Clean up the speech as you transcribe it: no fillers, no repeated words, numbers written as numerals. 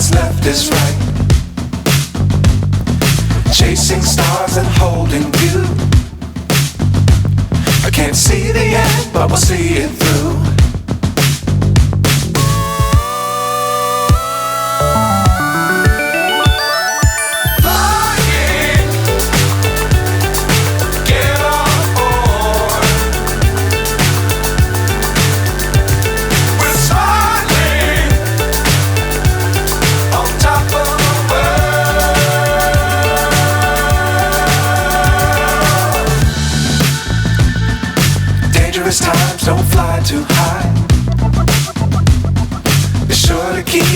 what's left is right. Chasing stars and holding you. I can't see the end, but we'll see it through. Times don't fly too high. Be sure to keep